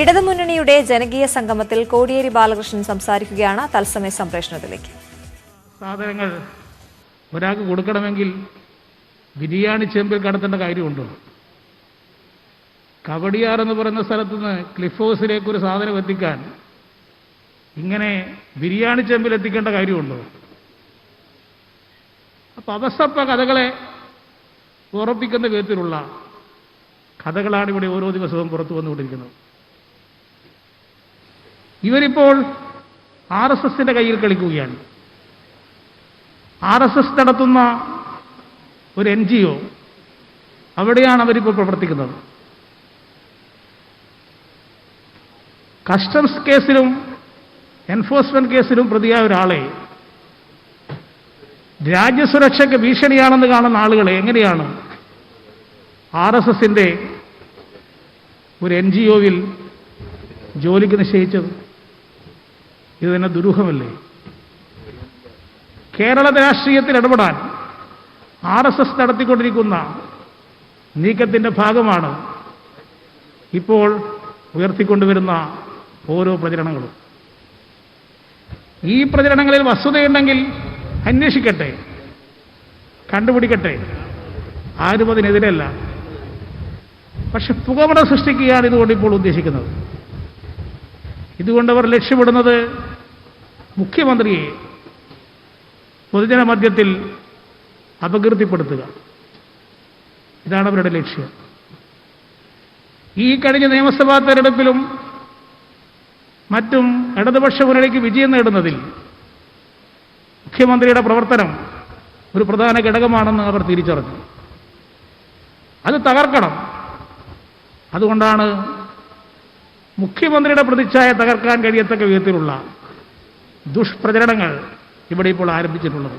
ഇടതുമുന്നണിയുടെ ജനകീയ സംഗമത്തിൽ കോടിയേരി ബാലകൃഷ്ണൻ സംസാരിക്കുകയാണ്. തത്സമയ സംപ്രേഷണത്തിലേക്ക്. സാധനങ്ങൾ ഒരാൾക്ക് കൊടുക്കണമെങ്കിൽ ബിരിയാണി ചെമ്പിൽ കടത്തേണ്ട കാര്യമുണ്ടോ? കവടിയാർ എന്ന് പറയുന്ന സ്ഥലത്ത് നിന്ന് ക്ലിഫ് ഹൗസിലേക്ക് ഒരു സാധനം എത്തിക്കാൻ ഇങ്ങനെ ബിരിയാണി ചെമ്പിൽ എത്തിക്കേണ്ട കാര്യമുണ്ടോ? അപ്പൊ അവസപ്പ കഥകളെ ഉറപ്പിക്കുന്ന വിധത്തിലുള്ള കഥകളാണ് ഇവിടെ ഓരോ ദിവസവും പുറത്തു വന്നുകൊണ്ടിരിക്കുന്നത്. ഇവരിപ്പോൾ RSSന്റെ കയ്യിൽ കളിക്കുകയാണ്. RSS നടത്തുന്ന ഒരു NGO, അവിടെയാണ് അവരിപ്പോൾ പ്രവർത്തിക്കുന്നത്. കസ്റ്റംസ് കേസിലും എൻഫോഴ്സ്മെന്റ് കേസിലും പ്രതിയായ ഒരാളെ രാജ്യസുരക്ഷയ്ക്ക് ഭീഷണിയാണെന്ന് കാണുന്ന ആളുകളെ എങ്ങനെയാണ് RSSന്റെ ഒരു NGOയിൽ ജോലിക്ക് നിശ്ചയിച്ചത്? ഇത് തന്നെ ദുരൂഹമല്ലേ? കേരള രാഷ്ട്രീയത്തിൽ ഇടപെടാൻ RSS നടത്തിക്കൊണ്ടിരിക്കുന്ന നീക്കത്തിന്റെ ഭാഗമാണ് ഇപ്പോൾ ഉയർത്തിക്കൊണ്ടുവരുന്ന ഓരോ പ്രചരണങ്ങളും. ഈ പ്രചരണങ്ങളിൽ വസ്തുതയുണ്ടെങ്കിൽ അന്വേഷിക്കട്ടെ, കണ്ടുപിടിക്കട്ടെ, ആരും അതിനെതിരല്ല. പക്ഷെ പുകമറ സൃഷ്ടിക്കുകയാണ് ഇതുകൊണ്ട് ഇപ്പോൾ ഉദ്ദേശിക്കുന്നത്. ഇതുകൊണ്ടവർ ലക്ഷ്യമിടുന്നത് മുഖ്യമന്ത്രിയെ പൊതുജന മധ്യത്തിൽ അപകീർത്തിപ്പെടുത്തുക. ഇതാണ് അവരുടെ ലക്ഷ്യം. ഈ കഴിഞ്ഞ നിയമസഭാ തെരഞ്ഞെടുപ്പിലും മറ്റും ഇടതുപക്ഷ മുന്നണിക്ക് വിജയം നേടുന്നതിൽ മുഖ്യമന്ത്രിയുടെ പ്രവർത്തനം ഒരു പ്രധാന ഘടകമാണെന്ന് അവർ തിരിച്ചറിഞ്ഞു. അത് തകർക്കണം. അതുകൊണ്ടാണ് മുഖ്യമന്ത്രിയുടെ പ്രതിച്ഛായ തകർക്കാൻ കഴിയത്തക്ക വിധത്തിലുള്ള ദുഷ്പ്രചരണങ്ങൾ ഇവിടെ ഇപ്പോൾ ആരംഭിച്ചിട്ടുള്ളത്.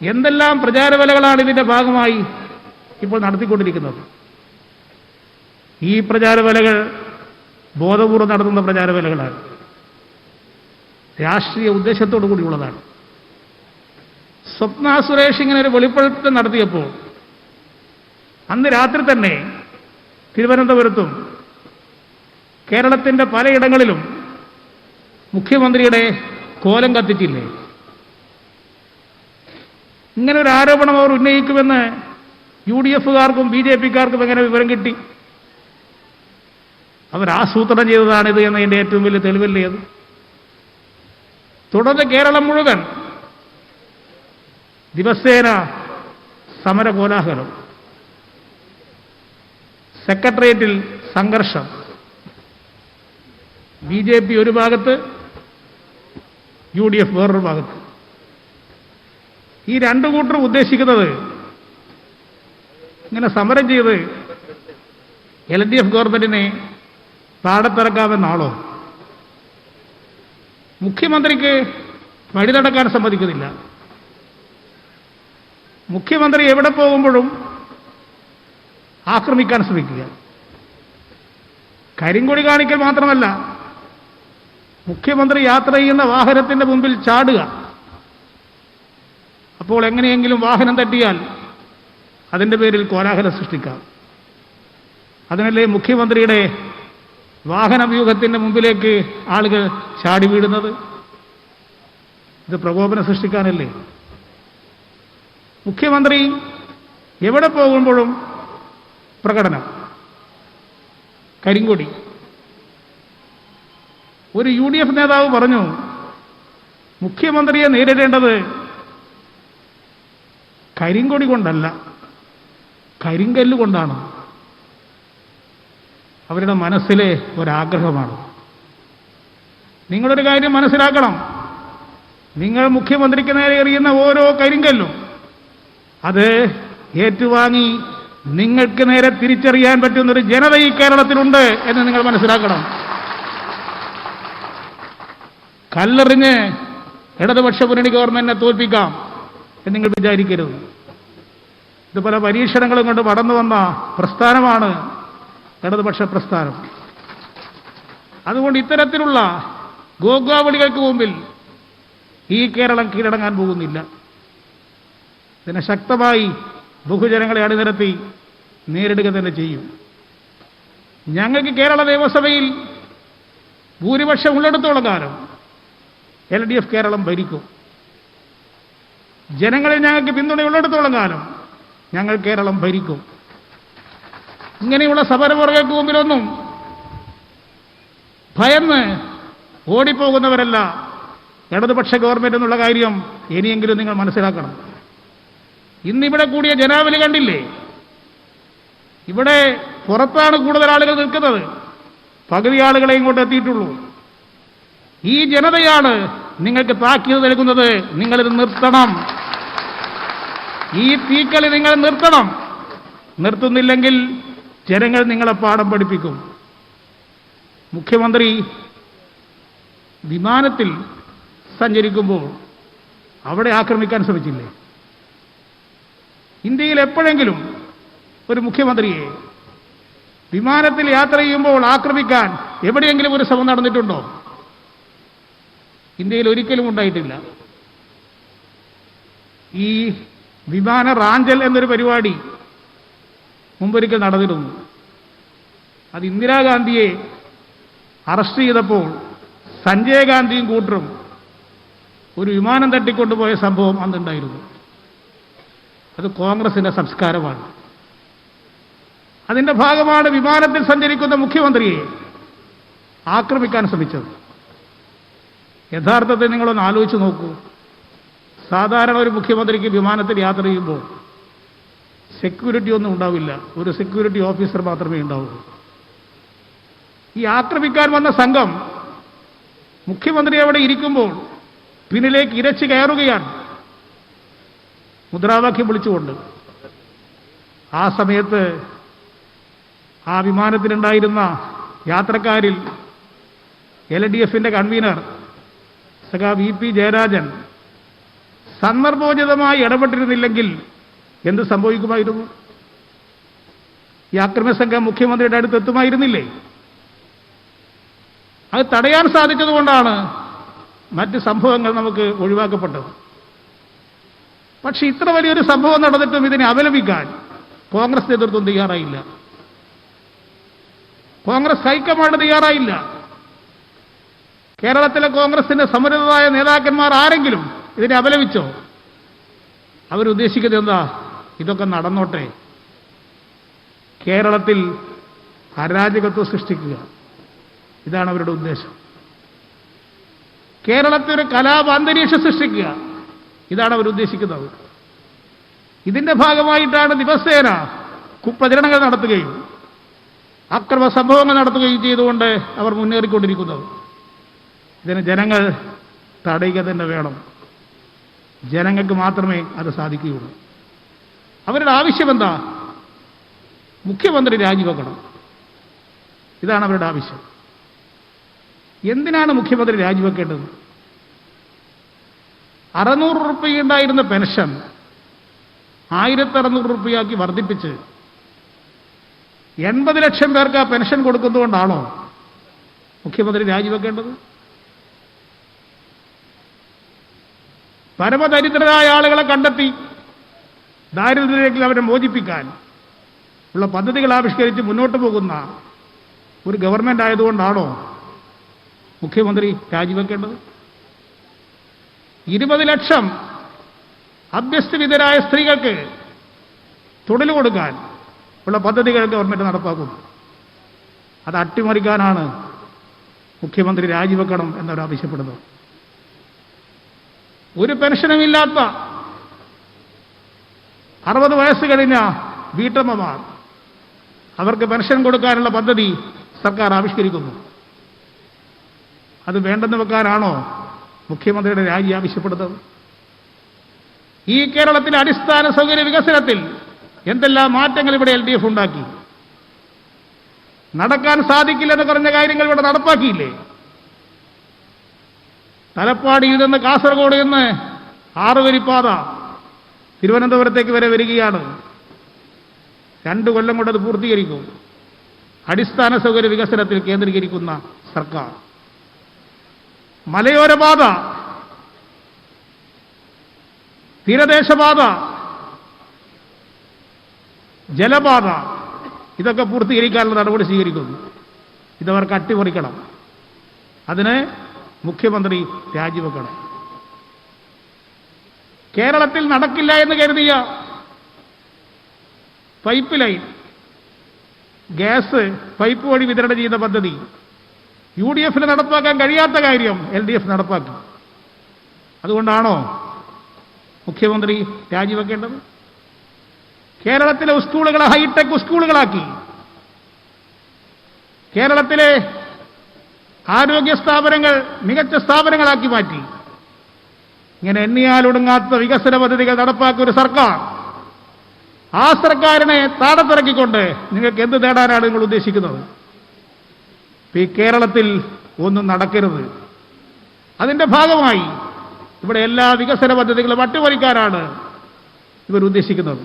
എന്തെല്ലാം പ്രചാരവേലകളാണ് ഇതിന്റെ ഭാഗമായി ഇപ്പോൾ നടത്തിക്കൊണ്ടിരിക്കുന്നത്? ഈ പ്രചാരവേലകൾ ബോധപൂർവ്വം നടത്തുന്ന പ്രചാരവേലകളാണ്, രാഷ്ട്രീയ ഉദ്ദേശത്തോടു കൂടിയുള്ളതാണ്. സ്വപ്ന സുരേഷ് ഇങ്ങനെ ഒരു വെളിപ്പെടുത്തൽ നടത്തിയപ്പോൾ അന്ന് രാത്രി തന്നെ തിരുവനന്തപുരത്തും കേരളത്തിന്റെ പലയിടങ്ങളിലും മുഖ്യമന്ത്രിയുടെ കോലം കത്തിച്ചില്ലേ? ഇങ്ങനെ ഒരു ആരോപണം അവർ ഉന്നയിക്കുമെന്ന് UDFകാർക്കും BJPക്കാർക്കും എങ്ങനെ വിവരം കിട്ടി? അവർ ആസൂത്രണം ചെയ്തതാണിത് എന്നതിൻ്റെ ഏറ്റവും വലിയ തെളിവല്ലേ അത്? തുടർന്ന് കേരളം മുഴുവൻ ദിവസേന സമര കോലാഹലം, സെക്രട്ടേറിയറ്റിൽ സംഘർഷം, BJP ഒരു ഭാഗത്ത്, UDF വേറൊരു ഭാഗത്ത്. ഈ രണ്ടു കൂട്ടരും ഉദ്ദേശിക്കുന്നത് ഇങ്ങനെ സമരം ചെയ്ത് LDF ഗവൺമെന്റിനെ താഴത്തിറക്കാമെന്നാണോ? മുഖ്യമന്ത്രിക്ക് വഴി നടക്കാൻ സമ്മതിക്കുന്നില്ല. മുഖ്യമന്ത്രി എവിടെ പോകുമ്പോഴും ആക്രമിക്കാൻ ശ്രമിക്കുക. കരിങ്കൊടി കാണിക്കൽ മാത്രമല്ല, മുഖ്യമന്ത്രി യാത്ര ചെയ്യുന്ന വാഹനത്തിന്റെ മുമ്പിൽ ചാടുക. അപ്പോൾ എങ്ങനെയെങ്കിലും വാഹനം തട്ടിയാൽ അതിൻ്റെ പേരിൽ കോലാഹലം സൃഷ്ടിക്കാം. അതിനല്ലേ മുഖ്യമന്ത്രിയുടെ വാഹനവ്യൂഹത്തിന്റെ മുമ്പിലേക്ക് ആളുകൾ ചാടി വീഴുന്നത്? ഇത് പ്രകോപനം സൃഷ്ടിക്കാനല്ലേ? മുഖ്യമന്ത്രി എവിടെ പോകുമ്പോഴും പ്രകടനം, കരിങ്കൊടി. ഒരു UDF നേതാവ് പറഞ്ഞു, മുഖ്യമന്ത്രിയെ നേരിടേണ്ടത് കരിങ്കൊടി കൊണ്ടല്ല, കരിങ്കല്ല് കൊണ്ടാണ്. അവരുടെ മനസ്സിലെ ഒരാഗ്രഹമാണ്. നിങ്ങളൊരു കാര്യം മനസ്സിലാക്കണം, നിങ്ങൾ മുഖ്യമന്ത്രിക്ക് നേരെ എറിയുന്ന ഓരോ കരിങ്കല്ലും അത് ഏറ്റുവാങ്ങി നിങ്ങൾക്ക് നേരെ തിരിച്ചറിയാൻ പറ്റുന്നൊരു ജനത ഈ കേരളത്തിലുണ്ട് എന്ന് നിങ്ങൾ മനസ്സിലാക്കണം. കല്ലെറിഞ്ഞ് ഇടതുപക്ഷ മുന്നണി ഗവൺമെന്റിനെ തോൽപ്പിക്കാം എന്ന് നിങ്ങൾ വിചാരിക്കരുത്. ഇത് പല പരീക്ഷണങ്ങളും കൊണ്ട് വളർന്നു വന്ന പ്രസ്ഥാനമാണ് ഇടതുപക്ഷ പ്രസ്ഥാനം. അതുകൊണ്ട് ഇത്തരത്തിലുള്ള ഗോഗാവളികൾക്ക് മുമ്പിൽ ഈ കേരളം കീഴടങ്ങാൻ പോകുന്നില്ല. ഇതിനെ ശക്തമായി ബഹുജനങ്ങളെ അണിനിരത്തി നേരിടുക തന്നെ ചെയ്യും. ഞങ്ങൾക്ക് കേരള നിയമസഭയിൽ ഭൂരിപക്ഷം ഉള്ളിടത്തോളം കാലം LDF കേരളം ഭരിക്കും. ജനങ്ങളിൽ ഞങ്ങൾക്ക് പിന്തുണയുള്ളിടത്തോളം കാലം ഞങ്ങൾ കേരളം ഭരിക്കും. ഇങ്ങനെയുള്ള സമരമുറകൾക്ക് മുമ്പിലൊന്നും ഭയന്ന് ഓടിപ്പോകുന്നവരല്ല ഇടതുപക്ഷ ഗവൺമെന്റ് എന്നുള്ള കാര്യം ഇനിയെങ്കിലും നിങ്ങൾ മനസ്സിലാക്കണം. ഇന്നിവിടെ കൂടിയ ജനാവലി കണ്ടില്ലേ? ഇവിടെ പുറത്താണ് കൂടുതൽ ആളുകൾ നിൽക്കുന്നത്, പകുതി ആളുകളെ ഇങ്ങോട്ട് എത്തിയിട്ടുള്ളൂ. ഈ ജനതയാണ് നിങ്ങൾക്ക് താക്കീത് നൽകുന്നത്. നിങ്ങളിത് നിർത്തണം. ഈ തീക്കളി നിങ്ങൾ നിർത്തണം. നിർത്തുന്നില്ലെങ്കിൽ ജനങ്ങൾ നിങ്ങളെ പാഠം പഠിപ്പിക്കും. മുഖ്യമന്ത്രി വിമാനത്തിൽ സഞ്ചരിക്കുമ്പോൾ അവിടെ ആക്രമിക്കാൻ ശ്രമിച്ചില്ലേ? ഇന്ത്യയിൽ എപ്പോഴെങ്കിലും ഒരു മുഖ്യമന്ത്രിയെ വിമാനത്തിൽ യാത്ര ചെയ്യുമ്പോൾ ആക്രമിക്കാൻ എവിടെയെങ്കിലും ഒരു ശ്രമം നടന്നിട്ടുണ്ടോ? ഇന്ത്യയിൽ ഒരിക്കലും ഉണ്ടായിട്ടില്ല. ഈ വിമാന റാഞ്ചൽ എന്നൊരു പരിപാടി മുമ്പൊരിക്കൽ നടന്നിരുന്നു. അത് ഇന്ദിരാഗാന്ധിയെ അറസ്റ്റ് ചെയ്തപ്പോൾ സഞ്ജയ് ഗാന്ധിയും കൂട്ടരും ഒരു വിമാനം തട്ടിക്കൊണ്ടുപോയ സംഭവം അന്നുണ്ടായിരുന്നു. അത് കോൺഗ്രസിന്റെ സംസ്കാരമാണ്. അതിന്റെ ഭാഗമാണ് വിമാനത്തിൽ സഞ്ചരിക്കുന്ന മുഖ്യമന്ത്രിയെ ആക്രമിക്കാൻ ശ്രമിച്ചത്. യഥാർത്ഥത്തിൽ നിങ്ങളൊന്ന് ആലോചിച്ച് നോക്കൂ. സാധാരണ ഒരു മുഖ്യമന്ത്രിക്ക് വിമാനത്തിൽ യാത്ര ചെയ്യുമ്പോൾ സെക്യൂരിറ്റി ഒന്നും ഉണ്ടാവില്ല, ഒരു സെക്യൂരിറ്റി ഓഫീസർ മാത്രമേ ഉണ്ടാവൂ. ഈ ആക്രമിക്കാൻ വന്ന സംഘം മുഖ്യമന്ത്രി അവിടെ ഇരിക്കുമ്പോൾ പിന്നിലേക്ക് ഇരച്ചു കയറുകയാണ്, മുദ്രാവാക്യം വിളിച്ചുകൊണ്ട്. ആ സമയത്ത് ആ വിമാനത്തിലുണ്ടായിരുന്ന യാത്രക്കാരിൽ LDFന്റെ കൺവീനർ സഖാ VP ജയരാജൻ സന്ദർഭോചിതമായി ഇടപെട്ടിരുന്നില്ലെങ്കിൽ എന്ത് സംഭവിക്കുമായിരുന്നു? ഈ ആക്രമണ സംഘം മുഖ്യമന്ത്രിയുടെ അടുത്ത് എത്തുമായിരുന്നില്ലേ? അത് തടയാൻ സാധിച്ചതുകൊണ്ടാണ് മറ്റ് സംഭവങ്ങൾ നമുക്ക് ഒഴിവാക്കപ്പെട്ടത്. പക്ഷെ ഇത്ര വലിയൊരു സംഭവം നടന്നിട്ടും ഇതിനെ അപലപിക്കാൻ കോൺഗ്രസ് നേതൃത്വം തയ്യാറായില്ല. കോൺഗ്രസ് ഹൈക്കമാൻഡ് തയ്യാറായില്ല. കേരളത്തിലെ കോൺഗ്രസിന്റെ സമരതായ നേതാക്കന്മാർ ആരെങ്കിലും ഇതിനെ അപലപിച്ചോ? അവരുദ്ദേശിക്കുന്നത് എന്താ? ഇതൊക്കെ നടന്നോട്ടെ, കേരളത്തിൽ അരാജകത്വം സൃഷ്ടിക്കുക, ഇതാണ് അവരുടെ ഉദ്ദേശം. കേരളത്തിൽ ഒരു കലാപ അന്തരീക്ഷം സൃഷ്ടിക്കുക, ഇതാണ് അവരുദ്ദേശിക്കുന്നത്. ഇതിന്റെ ഭാഗമായിട്ടാണ് ദിവസേന കുപ്രചരണങ്ങൾ നടത്തുകയും അക്രമ സംഭവങ്ങൾ നടത്തുകയും ചെയ്തുകൊണ്ട് അവർ മുന്നേറിക്കൊണ്ടിരിക്കുന്നത്. ഇതിന് ജനങ്ങൾ തടയുക തന്നെ വേണം. ജനങ്ങൾക്ക് മാത്രമേ അത് സാധിക്കുകയുള്ളൂ. അവരുടെ ആവശ്യം എന്താ? മുഖ്യമന്ത്രി രാജിവെക്കണം, ഇതാണ് അവരുടെ ആവശ്യം. എന്തിനാണ് മുഖ്യമന്ത്രി രാജിവെക്കേണ്ടത്? 600 രൂപ ഉണ്ടായിരുന്ന പെൻഷൻ 1600 രൂപയാക്കി വർദ്ധിപ്പിച്ച് 80 ലക്ഷം പേർക്ക് ആ പെൻഷൻ കൊടുക്കുന്നതുകൊണ്ടാണോ മുഖ്യമന്ത്രി രാജിവെക്കേണ്ടത്? പരമദരിദ്രരായ ആളുകളെ കണ്ടെത്തി ദാരിദ്ര്യത്തിൽ അവരെ മോചിപ്പിക്കാൻ ഉള്ള പദ്ധതികൾ ആവിഷ്കരിച്ച് മുന്നോട്ട് പോകുന്ന ഒരു ഗവൺമെന്റ് ആയതുകൊണ്ടാണോ മുഖ്യമന്ത്രി രാജിവെക്കേണ്ടത്? 20 ലക്ഷം അഭ്യസ്തവിധരായ സ്ത്രീകൾക്ക് തൊഴിൽ കൊടുക്കാൻ ഉള്ള പദ്ധതികൾ ഗവൺമെന്റ് നടപ്പാക്കുന്നു. അത് അട്ടിമറിക്കാനാണ് മുഖ്യമന്ത്രി രാജിവെക്കണം എന്നവരാവശ്യപ്പെടുന്നത്. ഒരു പെൻഷനുമില്ലാത്ത 60 വയസ്സ് കഴിഞ്ഞ വീട്ടമ്മമാർ, അവർക്ക് പെൻഷൻ കൊടുക്കാനുള്ള പദ്ധതി സർക്കാർ ആവിഷ്കരിക്കുന്നു. അത് വേണ്ടെന്ന് വെക്കാനാണോ മുഖ്യമന്ത്രിയുടെ രാജി ആവശ്യപ്പെടുന്നത്? ഈ കേരളത്തിലെ അടിസ്ഥാന സൗകര്യ വികസനത്തിൽ എന്തെല്ലാം മാറ്റങ്ങൾ ഇവിടെ LDF ഉണ്ടാക്കി. നടക്കാൻ സാധിക്കില്ലെന്ന് പറഞ്ഞ കാര്യങ്ങൾ ഇവിടെ നടപ്പാക്കിയില്ലേ? തലപ്പാടിയിൽ നിന്ന് കാസർഗോഡ് നിന്ന് 6 വരിപ്പാത തിരുവനന്തപുരത്തേക്ക് വരെ വരികയാണ്. 2 കൊല്ലം കൊണ്ട് അത് പൂർത്തീകരിക്കും. അടിസ്ഥാന സൗകര്യ വികസനത്തിൽ കേന്ദ്രീകരിക്കുന്ന സർക്കാർ. മലയോരപാത, തീരദേശപാത, ജലപാത ഇതൊക്കെ പൂർത്തീകരിക്കാനുള്ള നടപടി സ്വീകരിക്കുന്നു. ഇതവർക്ക് അട്ടിമറിക്കണം. അതിന് മുഖ്യമന്ത്രി രാജിവെക്കണം. കേരളത്തിൽ നടക്കില്ല എന്ന് കരുതിയ പൈപ്പ് ലൈൻ ഗ്യാസ് പൈപ്പ് വഴി വിതരണം ചെയ്യുന്ന പദ്ധതി UDF നടപ്പാക്കാൻ കഴിയാത്ത കാര്യം LDF നടപ്പാക്കി. അതുകൊണ്ടാണോ മുഖ്യമന്ത്രി രാജിവെക്കേണ്ടത്? കേരളത്തിലെ സ്കൂളുകളെ ഹൈടെക് സ്കൂളുകളാക്കി. കേരളത്തിലെ ആരോഗ്യ സ്ഥാപനങ്ങൾ മികച്ച സ്ഥാപനങ്ങളാക്കി മാറ്റി. ഇങ്ങനെ എണ്ണിയാലൊടുങ്ങാത്ത വികസന പദ്ധതികൾ നടപ്പാക്കിയ ഒരു സർക്കാർ, ആ സർക്കാരിനെ താടത്തിറക്കിക്കൊണ്ട് നിങ്ങൾക്ക് എന്ത് നേടാനാണ് നിങ്ങൾ ഉദ്ദേശിക്കുന്നത്? ഈ കേരളത്തിൽ ഒന്നും നടക്കരുത്. അതിന്റെ ഭാഗമായി ഇവിടെ എല്ലാ വികസന പദ്ധതികളും അട്ടിമറിക്കാനാണ് ഇവർ ഉദ്ദേശിക്കുന്നത്.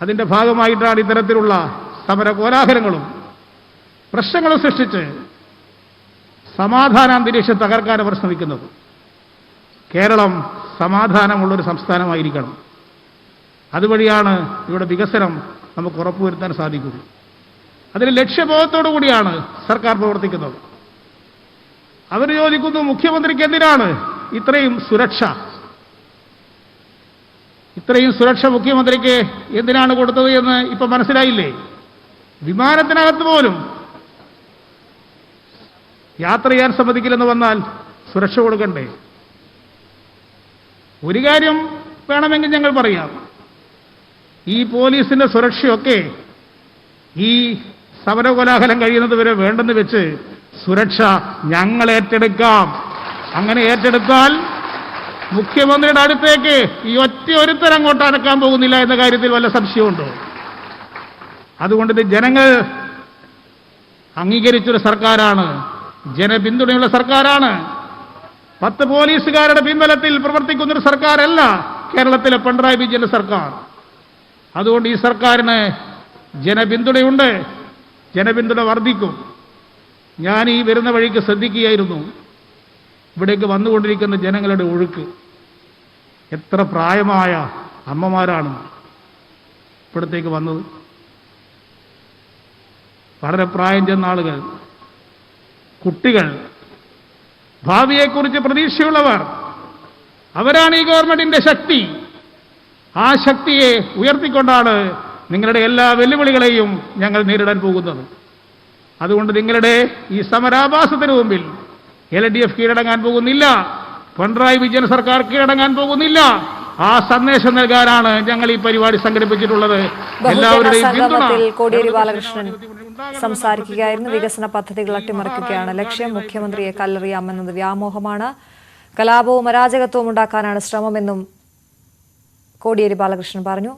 അതിന്റെ ഭാഗമായിട്ടാണ് ഇത്തരത്തിലുള്ള സമര കോലാഹലങ്ങളും പ്രശ്നങ്ങളും സൃഷ്ടിച്ച് സമാധാനാന്തരീക്ഷം തകർക്കാൻ അവർ ശ്രമിക്കുന്നത്. കേരളം സമാധാനമുള്ളൊരു സംസ്ഥാനമായിരിക്കണം. അതുവഴിയാണ് ഇവിടെ വികസനം നമുക്ക് ഉറപ്പുവരുത്താൻ സാധിക്കുന്നത്. അതിന് ലക്ഷ്യബോധത്തോടു കൂടിയാണ് സർക്കാർ പ്രവർത്തിക്കുന്നത്. അവർ ചോദിക്കുന്നു, മുഖ്യമന്ത്രിക്ക് എന്തിനാണ് ഇത്രയും സുരക്ഷ? ഇത്രയും സുരക്ഷ മുഖ്യമന്ത്രിക്ക് എന്തിനാണ് കൊടുത്തത് എന്ന് ഇപ്പൊ മനസ്സിലായില്ലേ? വിമാനത്തിനകത്ത് പോലും യാത്ര ചെയ്യാൻ സമ്മതിക്കില്ലെന്ന് വന്നാൽ സുരക്ഷ കൊടുക്കണ്ടേ? ഒരു കാര്യം വേണമെങ്കിൽ ഞങ്ങൾ പറയാം, ഈ പോലീസിന്റെ സുരക്ഷയൊക്കെ ഈ സമരകോലാഹലം കഴിയുന്നത് വരെ വേണ്ടെന്ന് വെച്ച് സുരക്ഷ ഞങ്ങൾ ഏറ്റെടുക്കാം. അങ്ങനെ ഏറ്റെടുത്താൽ മുഖ്യമന്ത്രിയുടെ അടുത്തേക്ക് ഈ ഒറ്റ ഒരുത്തരം അങ്ങോട്ട് അടക്കാൻ പോകുന്നില്ല എന്ന കാര്യത്തിൽ വല്ല സംശയമുണ്ടോ? അതുകൊണ്ട് ഇത് ജനങ്ങൾ അംഗീകരിച്ചൊരു സർക്കാരാണ്, ജനപിന്തുണയുള്ള സർക്കാരാണ്. 10 പോലീസുകാരുടെ പിൻബലത്തിൽ പ്രവർത്തിക്കുന്നൊരു സർക്കാരല്ല കേരളത്തിലെ പിണറായി വിജയന്റെ സർക്കാർ. അതുകൊണ്ട് ഈ സർക്കാരിന് ജനപിന്തുണയുണ്ട്, ജനപിന്തുണ വർദ്ധിക്കും. ഞാൻ ഈ വരുന്ന വഴിക്ക് ശ്രദ്ധിക്കുകയായിരുന്നു, ഇവിടേക്ക് വന്നുകൊണ്ടിരിക്കുന്ന ജനങ്ങളുടെ ഒഴുക്ക്. എത്ര പ്രായമായ അമ്മമാരാണ് ഇവിടത്തേക്ക് വന്നത്. വളരെ പ്രായം ചെന്ന ആളുകൾ, കുട്ടികൾ, ഭാവിയെക്കുറിച്ച് പ്രതീക്ഷയുള്ളവർ, അവരാണ് ഈ ഗവൺമെന്റിന്റെ ശക്തി. ആ ശക്തിയെ ഉയർത്തിക്കൊണ്ടാണ് നിങ്ങളുടെ എല്ലാ വെല്ലുവിളികളെയും ഞങ്ങൾ നേരിടാൻ പോകുന്നത്. അതുകൊണ്ട് നിങ്ങളുടെ ഈ സമരാഭാസത്തിന് മുമ്പിൽ LDF കീഴടങ്ങാൻ പോകുന്നില്ല, പിണറായി വിജയൻ സർക്കാർ കീഴടങ്ങാൻ പോകുന്നില്ല. ആ സന്ദേശം നൽകാനാണ് ഞങ്ങൾ ഈ പരിപാടി സംഘടിപ്പിച്ചിട്ടുള്ളത്. എല്ലാവരുടെയും സംഗമത്തിൽ കോടിയേരി ബാലകൃഷ്ണൻ സംസാരിക്കുകയായിരുന്നു. വികസന പദ്ധതികൾ അട്ടിമറിക്കുകയാണ് ലക്ഷ്യം, മുഖ്യമന്ത്രിയെ കല്ലെറിയാമെന്നത് വ്യാമോഹമാണ്, കലാപവും അരാജകത്വവും ഉണ്ടാക്കാനാണ് ശ്രമമെന്നും കോടിയേരി ബാലകൃഷ്ണൻ പറഞ്ഞു.